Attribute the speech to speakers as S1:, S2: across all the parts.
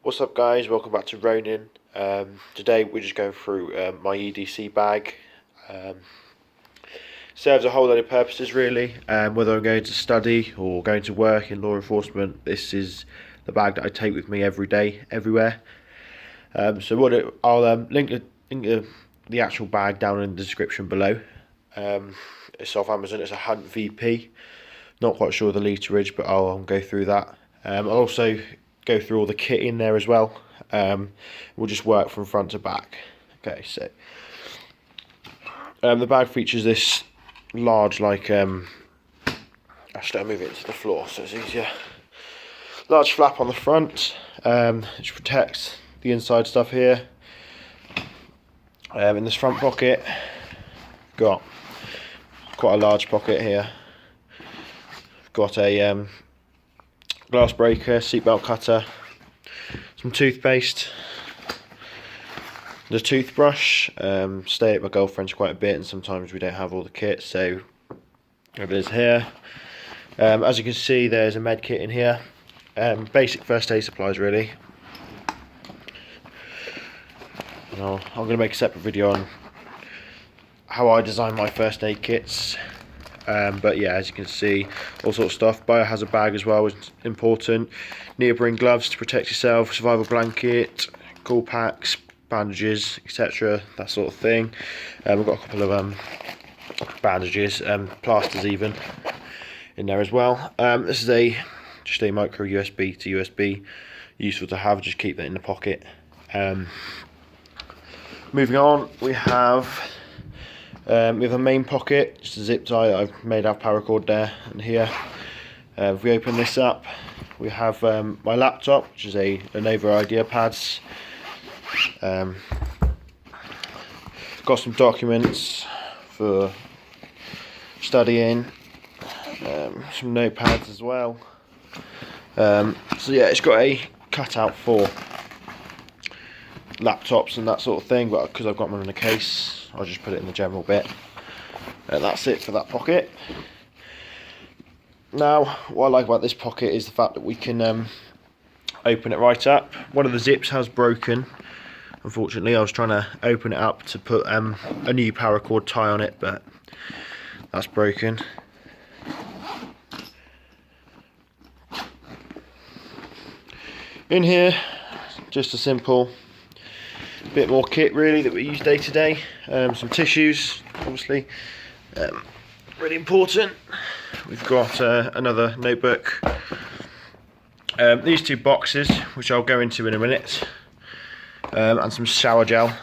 S1: What's up guys, welcome back to Ronin. Today we're just going through my EDC bag. Serves a whole load of purposes really, whether I'm going to study or going to work in law enforcement. This is the bag that I take with me every day, everywhere. I'll link the actual bag down in the description below. It's off Amazon, it's a Hunt VP. Not quite sure the literage, but I'll go through that. I'll also go through all the kit in there as well. We'll just work from front to back. Okay, so the bag features this large, actually I'll move it to the floor so it's easier. Large flap on the front, which protects the inside stuff here. In this front pocket, got quite a large pocket here. Got a glass breaker, seatbelt cutter, some toothpaste, the toothbrush. Stay at my girlfriend's quite a bit and sometimes we don't have all the kit, so it is here. As you can see, there's a med kit in here. Basic first aid supplies really. I'm going to make a separate video on how I design my first aid kits. But yeah, as you can see, all sorts of stuff. Biohazard bag as well is important. Neoprene gloves to protect yourself, survival blanket, cool packs, bandages, etc. That sort of thing. We've got a couple of bandages, plasters even in there as well. This is just a micro USB to USB, useful to have. Just keep that in the pocket. Moving on, we have a main pocket, just a zip tie that I've made out of paracord there and here. If we open this up, we have my laptop, which is a Lenovo Idea Pads. Got some documents for studying, some notepads as well. So yeah, it's got a cutout for laptops and that sort of thing, but because I've got them in a case, I'll just put it in the general bit, and that's it for that pocket. Now, what I like about this pocket is the fact that we can open it right up. One of the zips has broken, unfortunately. I was trying to open it up to put a new paracord tie on it, but that's broken. In here, just a simple bit more kit really that we use day to day. Some tissues, obviously, really important. We've got another notebook, these two boxes which I'll go into in a minute, and some shower gel,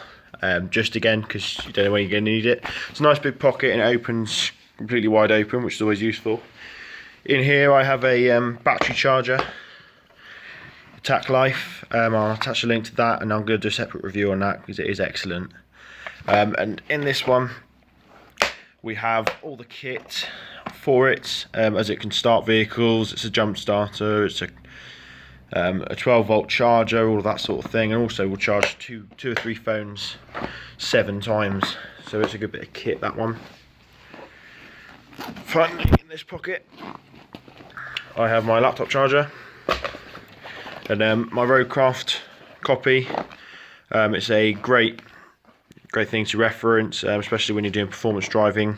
S1: just again because you don't know when you're going to need it. It's a nice big pocket and it opens completely wide open, which is always useful. In here I have a battery charger, Tac Life. I'll attach a link to that and I'm going to do a separate review on that because it is excellent. And in this one we have all the kit for it, as it can start vehicles. It's a jump starter, it's a 12 volt charger, all of that sort of thing, and also will charge two or three phones 7 times, so it's a good bit of kit, that one. Finally, in this pocket I have my laptop charger and my Rowcraft copy. It's a great thing to reference, especially when you're doing performance driving,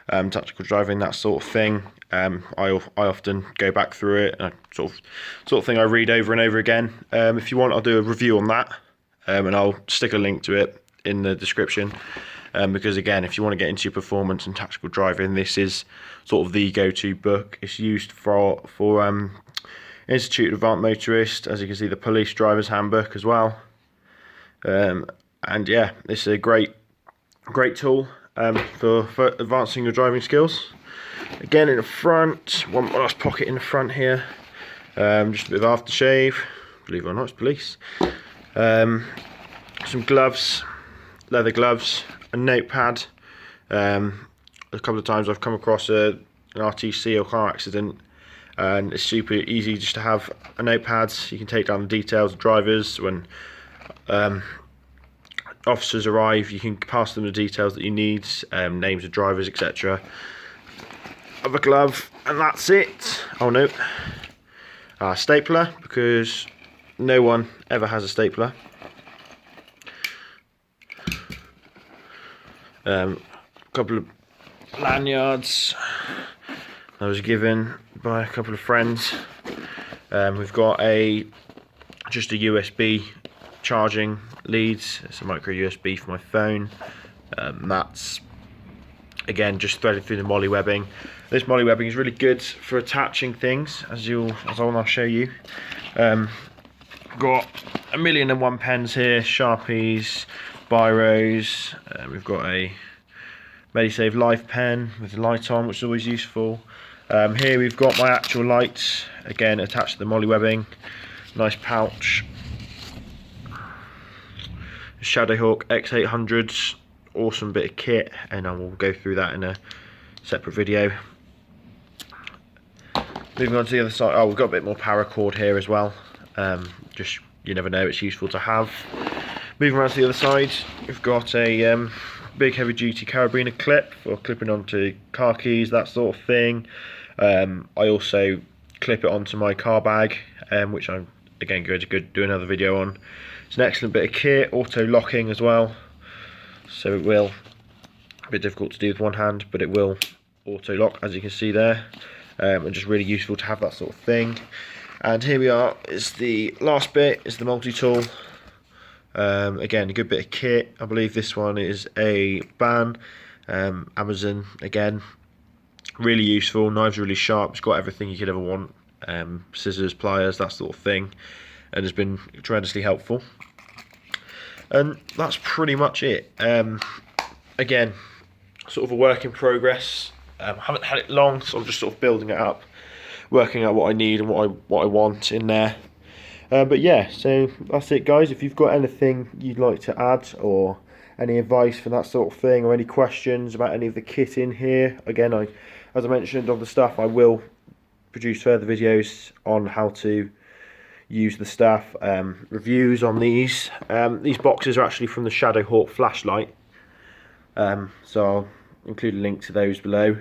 S1: tactical driving, that sort of thing. I often go back through it, and sort of thing I read over and over again. If you want, I'll do a review on that, and I'll stick a link to it in the description. Because again, if you want to get into your performance and tactical driving, this is sort of the go-to book. It's used for Institute of Advanced Motorist, as you can see, the Police Driver's Handbook as well. And yeah, this is a great tool for advancing your driving skills. Again, in the front, one last pocket in the front here, just a bit of aftershave, believe it or not, it's police. Some gloves, leather gloves, a notepad. A couple of times I've come across an RTC or car accident, and it's super easy just to have a notepad. You can take down the details of drivers. When officers arrive, you can pass them the details that you need, names of drivers, etc. Other glove, and that's it. Oh no, stapler, because no one ever has a stapler. Couple of lanyards I was given by a couple of friends. We've got just a USB charging leads. It's a micro USB for my phone. That's again just threaded through the molly webbing. This molly webbing is really good for attaching things, as I'll show you. Got 1,000,001 pens here, Sharpies, biros. We've got a MediSave Life pen with the light on, which is always useful. Here we've got my actual lights, again attached to the molly webbing. Nice pouch. Shadowhawk X800s, awesome bit of kit, and I will go through that in a separate video. Moving on to the other side, we've got a bit more paracord here as well. Just, you never know, it's useful to have. Moving around to the other side, we've got a big heavy duty carabiner clip for clipping onto car keys, that sort of thing. I also clip it onto my car bag, which I'm again going to do another video on. It's an excellent bit of kit, auto locking as well, so it will, a bit difficult to do with one hand, but it will auto lock, as you can see there, and just really useful to have that sort of thing. And here we are, is the last bit, is the multi-tool. Again, a good bit of kit. I believe this one is a ban, Amazon, again, really useful. Knives are really sharp, it's got everything you could ever want, scissors, pliers, that sort of thing, and has been tremendously helpful. And that's pretty much it. Again, sort of a work in progress. I haven't had it long, so I'm just sort of building it up, working out what I need and what I want in there. But yeah, so that's it, guys. If you've got anything you'd like to add, or any advice for that sort of thing, or any questions about any of the kit in here, again, as I mentioned on the stuff, I will produce further videos on how to use the stuff, reviews on these. These boxes are actually from the Shadowhawk flashlight, so I'll include a link to those below.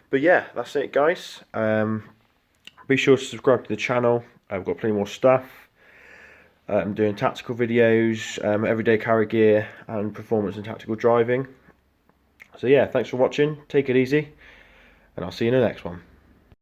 S1: But yeah, that's it, guys. Be sure to subscribe to the channel. I've got plenty more stuff. I'm doing tactical videos, everyday carry gear, and performance and tactical driving. So yeah, thanks for watching, take it easy, and I'll see you in the next one.